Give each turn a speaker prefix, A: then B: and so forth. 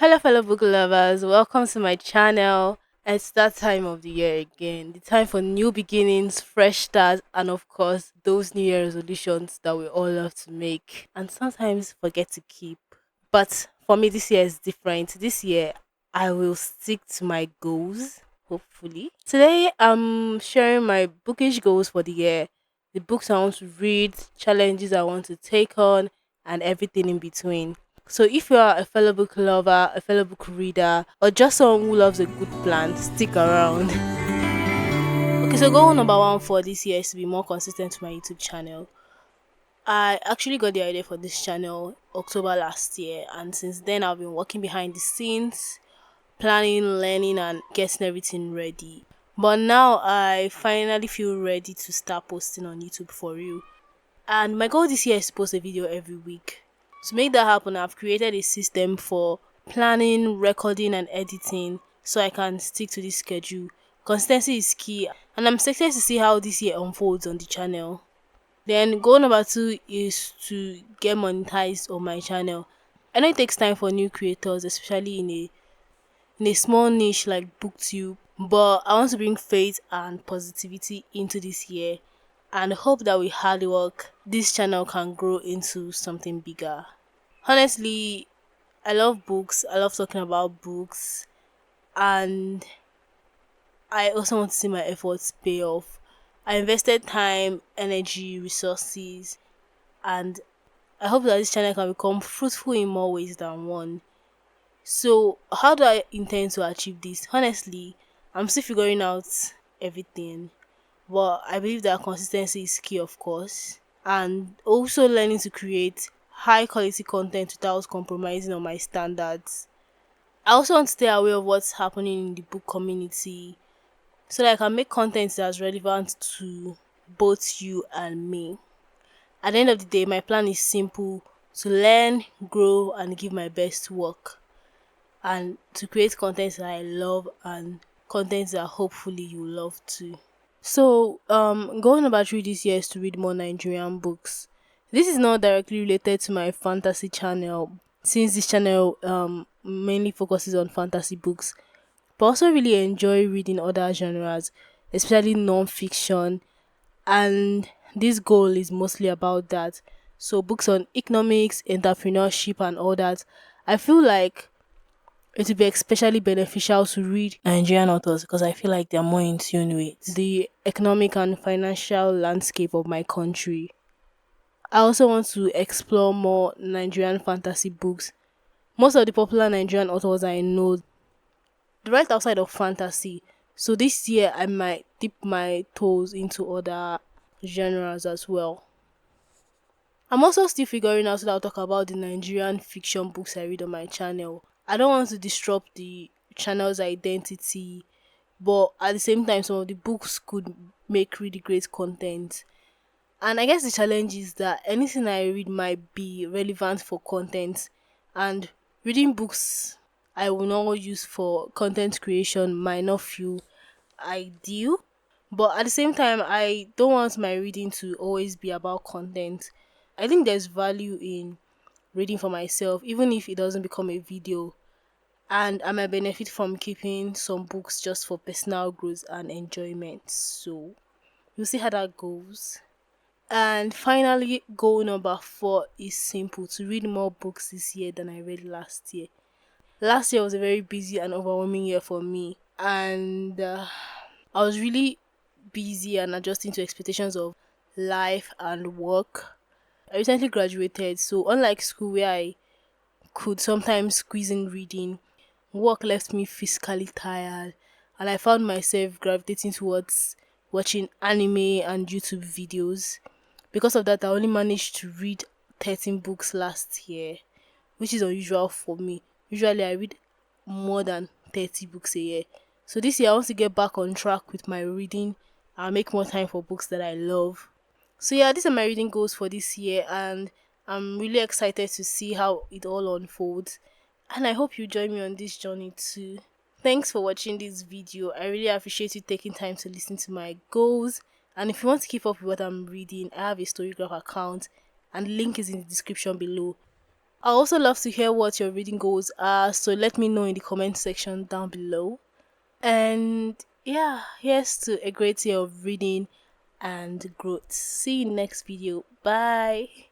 A: Hello, fellow book lovers. Welcome to my channel. It's that time of the year again. The time for new beginnings, fresh starts, and of course, those New Year resolutions that we all love to make and sometimes forget to keep. But for me, this year is different. This year, I will stick to my goals, hopefully. Today, I'm sharing my bookish goals for the year, the books I want to read, challenges I want to take on, and everything in between. So, if you are a fellow book lover, a fellow book reader, or just someone who loves a good plan, stick around. Okay, so goal number one for this year is to be more consistent to my YouTube channel. I actually got the idea for this channel October last year, and since then I've been working behind the scenes, planning, learning, and getting everything ready. But now I finally feel ready to start posting on YouTube for real. And my goal this year is to post a video every week. To make that happen, I've created a system for planning, recording, and editing so I can stick to this schedule. Consistency is key, and I'm excited to see how this year unfolds on the channel. Then goal number two is to get monetized on my channel. I know it takes time for new creators, especially in a small niche like booktube, but I want to bring faith and positivity into this year and hope that with hard work this channel can grow into something bigger. Honestly, I love books. I love talking about books, and I also want to see my efforts pay off. I invested time, energy, resources, and I hope that this channel can become fruitful in more ways than one. So, how do I intend to achieve this? Honestly, I'm still figuring out everything, but I believe that consistency is key, of course, and also learning to create high quality content without compromising on my standards. I also want to stay aware of what's happening in the book community so that I can make content that's relevant to both you and me. At the end of the day, my plan is simple: to learn, grow, and give my best work, and to create content that I love and content that hopefully you love too. So, going number three this year is to read more Nigerian books. This is not directly related to my fantasy channel, since this channel mainly focuses on fantasy books, but also really enjoy reading other genres, especially non-fiction, and this goal is mostly about that. So, books on economics, entrepreneurship, and all that. I feel like it would be especially beneficial to read Nigerian authors because I feel like they're more in tune with the economic and financial landscape of my country. I also want to explore more Nigerian fantasy books. Most of the popular Nigerian authors I know, they're right outside of fantasy. So this year I might dip my toes into other genres as well. I'm also still figuring out what I'll talk about the Nigerian fiction books I read on my channel. I don't want to disrupt the channel's identity, but at the same time, some of the books could make really great content. And I guess the challenge is that anything I read might be relevant for content, and reading books I will not use for content creation might not feel ideal. But at the same time, I don't want my reading to always be about content. I think there's value in reading for myself, even if it doesn't become a video. And I might benefit from keeping some books just for personal growth and enjoyment. So we'll see how that goes. And finally, goal number four is simple: to read more books this year than I read last year. Last year was a very busy and overwhelming year for me, and I was really busy and adjusting to expectations of life and work. I recently graduated, so unlike school where I could sometimes squeeze in reading, work left me physically tired, and I found myself gravitating towards watching anime and YouTube videos. Because of that, I only managed to read 13 books last year, which is unusual for me. Usually, I read more than 30 books a year. So this year, I want to get back on track with my reading and make more time for books that I love. So yeah, these are my reading goals for this year, and I'm really excited to see how it all unfolds. And I hope you join me on this journey too. Thanks for watching this video. I really appreciate you taking time to listen to my goals. And if you want to keep up with what I'm reading, I have a storygraph account, and the link is in the description below. I also love to hear what your reading goals are, so let me know in the comment section down below. And yeah, here's to a great year of reading and growth. See you next video. Bye.